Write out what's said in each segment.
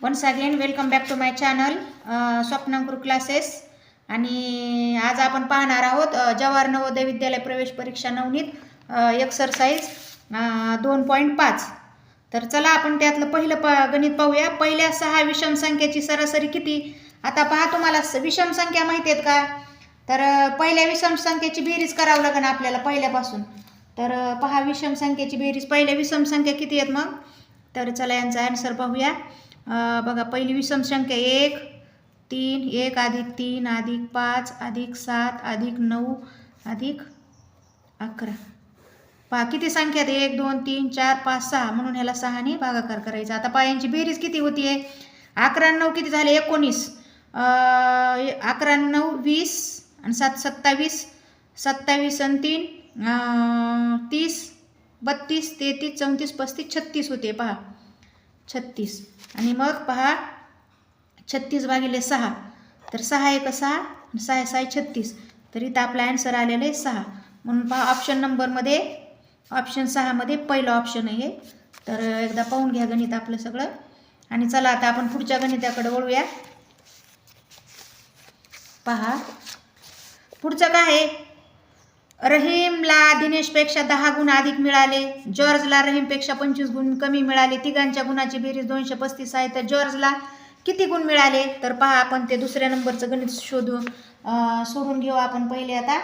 Once again welcome back to my channel Swapnankur classes. आणि आज आपण पाहणार आहोत जवाहर नवोदय विद्यालय प्रवेश परीक्षा नवनीत एक्सरसाइज 2.5. तर चला आपण त्यातलं पहिलं गणित पाहूया. पहिल्या 6 विषम संख्येची सरासरी किती. आता पहा, तुम्हाला विषम संख्या माहिती आहेत का? तर पहिल्या विषम संख्येची बेरीज करावं लागेल आपल्याला पहिल्यापासून. तर पहा, विषम संख्येची बेरीज, पहिल्या विषम संख्या किती आहेत मग. तर चला यांचा आन्सर पाहूया. बघा, पहिली विषम संख्या 1 3 1 अधिक 3 अधिक 5 अधिक 7 अधिक 9 अधिक 11. पहा किती संख्या आहेत, 1 2 3 4 5 6, म्हणून ह्याला 6 ने भागाकार करायचा. आता पहा यांची बेरीज किती होतीये. 11 9 किती झाले, 19. 11 9 20 आणि 7 27, 27 आणि 3 30, 32 33 34 35 36 होते. पहा 36. आणि मग पहा 36 भागिले 6, तर 6 1 6, 6 6 36. तर इथं आपला आन्सर आलेला आहे 6. म्हणून पहा ऑप्शन नंबरमध्ये, ऑप्शन 6 मध्ये पहिलं ऑप्शन आहे. तर एकदा पाहून घ्या गणित आपलं सगळं. आणि चला आता आपण पुढच्या गणिताकडे वळूया. पहा पुढचं काय आहे. रहीमला दिनेशपेक्षा 10 गुण अधिक मिळाले. जॉर्जला रहीमपेक्षा 25 गुण कमी मिळाले. तिघांच्या गुणाची बेरीज 235 आहे. तर जॉर्जला किती गुण मिळाले. तर पहा आपण ते दुसऱ्या नंबरचं गणित सोडून घेऊ आपण पहिले. आता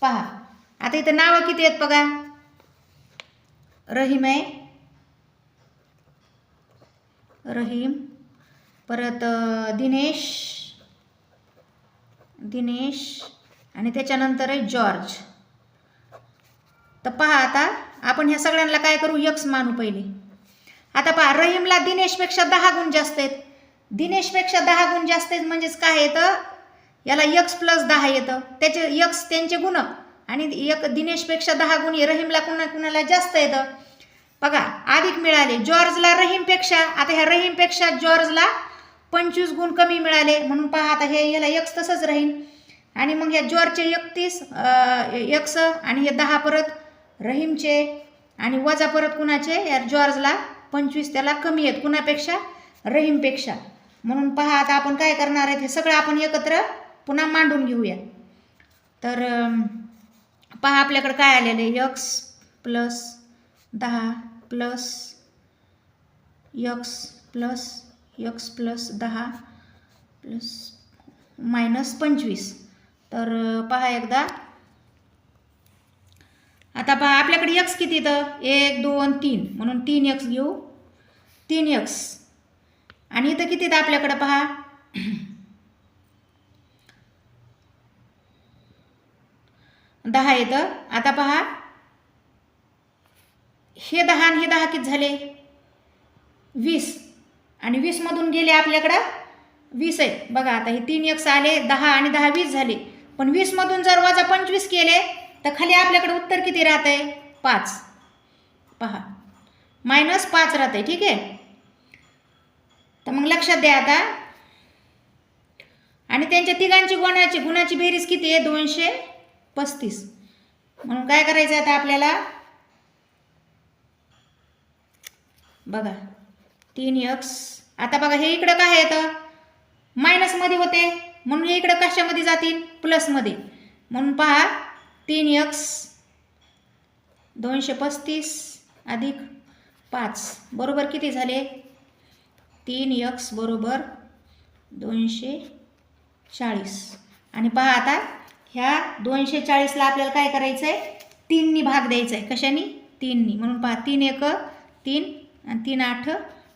पहा, आता इथं नावं किती आहेत बघा. रहीम आहे, रहीम, परत दिनेश आणि त्याच्यानंतर आहे जॉर्ज. तर पहा आता आपण ह्या सगळ्यांना काय करू, यक्स मानू पहिले. आता पहा, रहीमला दिनेशपेक्षा 10 गुण जास्त आहेत. दिनेशपेक्षा 10 गुण जास्त आहेत म्हणजेच काय येतं, याला यक्स प्लस 10 येतं. त्याचे यक्स त्यांचे गुण, आणि दिनेशपेक्षा 10 गुण रहीमला कुणाला जास्त येतं. बघा अधिक मिळाले जॉर्जला रहीमपेक्षा. आता ह्या रहीमपेक्षा जॉर्जला 25 गुण कमी मिळाले. म्हणून पहा आता हे याला यक्स तसंच राहील. आणि मग ह्या जॉर्जचे 31 यक्स, आणि हे 10 परत रहीमचे, आणि वजा परत कुणाचे, या जॉर्जला 25 त्याला कमी आहेत कुणापेक्षा, रहीमपेक्षा. म्हणून पहा आता आपण काय करणार आहे, हे सगळं आपण एकत्र पुन्हा मांडून घेऊया. तर पहा आपल्याकडे काय आलेलं आहे, x plus 10 plus x plus x plus 10 plus minus 25. तर पहा एकदा. आता पहा आपल्याकडे यक्स किती तर 1 2 3, म्हणून 3 यक्स घेऊ, 3 यक्स. आणि इथं किती तर आपल्याकडे पहा 10 येतं. आता पहा हे 10 आणि हे 10 किती झाले, 20. आणि 20 मधून गेले आपल्याकडं 20 आहेत. बघा आता हे 3 यक्स आले, 10 आणि 10 20 झाले. पण 20 मधून जर वजा 25 केले तर खाली आपल्याकडे उत्तर किती राहतंय, 5. पहा मायनस 5 राहतंय. ठीक आहे. तर मग लक्षात द्या आता. आणि त्यांच्या तिघांची गुणाची बेरीज किती आहे, 235. म्हणून काय करायचं आता आपल्याला, बघा 3 यक्स. आता बघा हे इकडं काय येतं, मायनस मध्ये होते, म्हणून हे इकडं कशामध्ये जातील, प्लस मध्ये. म्हणून पहा 3 यक्स 235 अधिक 5 बरोबर किती झाले, 3 यक्स बरोबर 240. आणि पहा आता ह्या 240ला आपल्याला काय करायचं आहे, 3 नी भाग द्यायचा आहे. कशाने, 3 नी. म्हणून पहा 3 1 3 आणि 3 8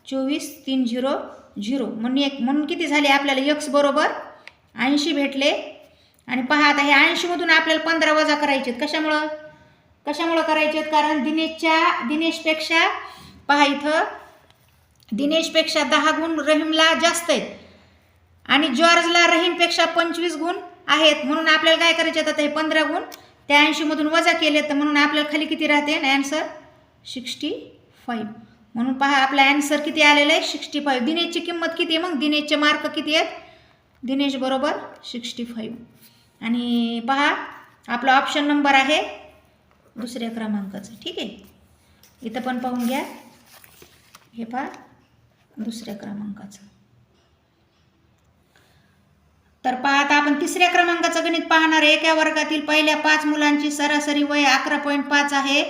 24, 3 0 0, म्हणून किती झाले आपल्याला, यक्स बरोबर 80 भेटले. आणि पहा आता हे 80 मधून आपल्याला 15 वजा करायचे आहेत. कशामुळं करायचे आहेत, कारण दिनेशपेक्षा पहा इथं दिनेशपेक्षा 10 गुण रहीमला जास्त आहेत, आणि जॉर्जला रहीमपेक्षा 25 गुण आहेत. म्हणून आपल्याला काय करायचे आहेत, आता हे 15 गुण त्या 80 मधून वजा केले, तर म्हणून आपल्याला खाली किती राहते, आन्सर 65. म्हणून पहा आपला आन्सर किती आलेला आहे, 65. दिनेशची किंमत किती आहे, मग दिनेशचे मार्क किती आहेत, दिनेश बरोबर 65. आणि पहा आपला ऑप्शन नंबर आहे दुसऱ्या क्रमांकाचा. ठीक आहे. इथं पण पाहून घ्या. हे पहा दुसऱ्या क्रमांकाचं. तर पहा आता आपण तिसऱ्या क्रमांकाचं गणित पाहणार. एका वर्गातील पहिल्या 5 मुलांची सरासरी वय 11.5 आहे.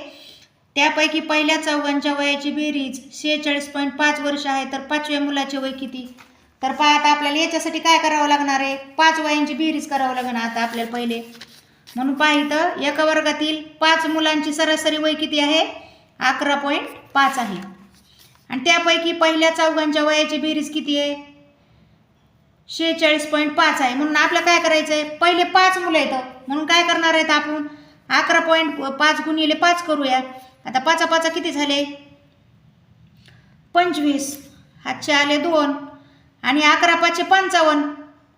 त्यापैकी पहिल्या चौघांच्या वयाची बेरीज 46.5 वर्ष आहे. तर 5व्या मुलाचे वय किती? तर पहा आता आपल्याला याच्यासाठी काय करावं लागणार आहे? 5 वयांची बेरीज करावं लागणार आता आपल्याला पहिले. म्हणून पहा इथं एका वर्गातील 5 मुलांची सरासरी वय किती आहे? 11.5 आहे. आणि त्यापैकी पहिल्या चौघांच्या वयाची बेरीज किती आहे? 46.5 आहे. म्हणून आपल्याला काय करायचं आहे? पहिले 5 मुलं आहेत, म्हणून काय करणार आहेत आपण? 11.5 गुणिले 5 करूया. आता 5 5 किती झाले? 25. हातचे आले 2 आणि 11 5 55.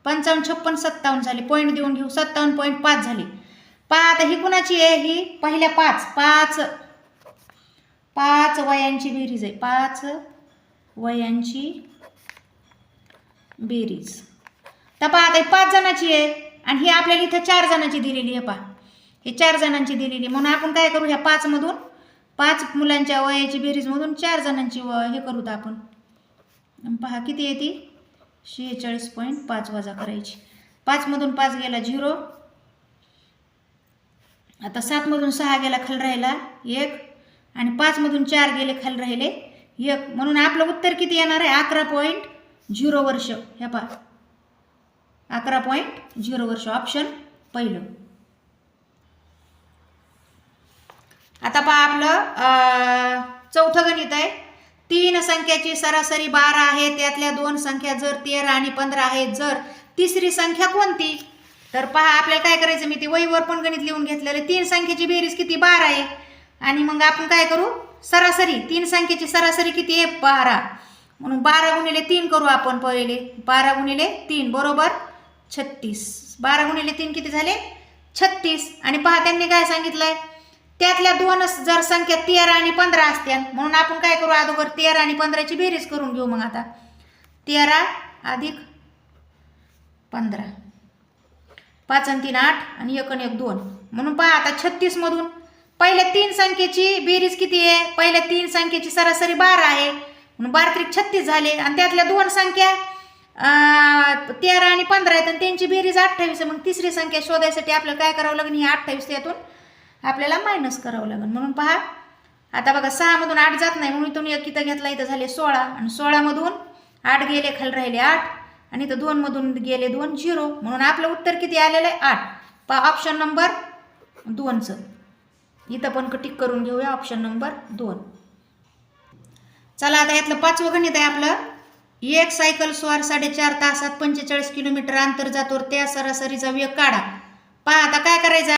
55 56 57 झाले. पॉईंट देऊन घेऊ. 57.5 झाले. पहा आता ही कुणाची आहे? ही पहिल्या 5 वयांची बेरीज आहे. 5 वयांची बेरीज. तर पहा आता 5 जणांची आहे आणि ही आपल्याला इथं 4 जणांची दिलेली आहे. पहा हे 4 जणांची दिलेली. म्हणून आपण काय करू? ह्या 5 मधून 5 मुलांच्या वयाची बेरीज मधून 4 जणांची हे करूत आपण. पहा किती येते? 46.5 वजा करायची. 5 मधून 5 गेला 0. आता 7 मधून 6 गेला खाली राहिला 1 आणि 5 मधून 4 गेले खाली राहिले 1. म्हणून आपलं उत्तर किती येणार आहे? 11.0 वर्ष. हे पहा 11.0 वर्ष. ऑप्शन पहिलं. आता पहा आपलं चौथं गणित आहे. 3 संख्याची सरासरी 12 आहे. त्यातल्या 2 संख्या जर 13 आणि 15 आहेत, जर तिसरी संख्या कोणती? तर पहा आपल्याला काय करायचं? मी ते वहीवर पण गणित लिहून घेतलेलं. 3 संख्येची बेरीज किती? 12 आहे. आणि मग आपण काय करू? सरासरी 3 संख्येची सरासरी किती आहे? 12. म्हणून 12 गुणिले 3 करू आपण पहिले. 12 गुणिले 3 बरोबर 36. 12 गुणिले 3 किती झाले? 36. आणि पहा त्यांनी काय सांगितलंय? त्यातल्या 2 जर संख्या 13 आणि 15 असत्या, म्हणून आपण काय करू? अगोदर 13 आणि 15ची बेरीज करून घेऊ. मग आता 13 अधिक 15. 5 आणि 3 8 आणि 1 आणि 1 2. म्हणून पहा आता 36 मधून पहिल्या 3 संख्येची बेरीज किती आहे? पहिल्या 3 संख्येची सरासरी 12 आहे. म्हणून 12 त्रिक 36 झाले. आणि त्यातल्या 2 संख्या 13 आणि 15 आहेत आणि त्यांची बेरीज 28 आहे. मग तिसरी संख्या शोधायसाठी आपल्याला काय करावं लागेल? ही 28 त्यातून आपल्याला मायनस करावं लागेल. म्हणून पहा आता बघा 6 मधून 8 जात नाही, म्हणून इथून 1 इथं घेतला, इथं झाले 16 आणि 16 मधून 8 गेले खाली राहिले 8 आणि इथं 2 मधून गेले 2 0. म्हणून आपलं उत्तर किती आलेलं आहे? 8. पहा ऑप्शन नंबर 2चं. इथं पण टिक करून घेऊया ऑप्शन नंबर 2. चला आता यातलं 5वं गणित आहे आपलं. एक सायकल स्वार 4.5 तासात 45 किलोमीटर अंतर जातो, त्या सरासरीचा वेग काढा. पहा आता काय करायचं?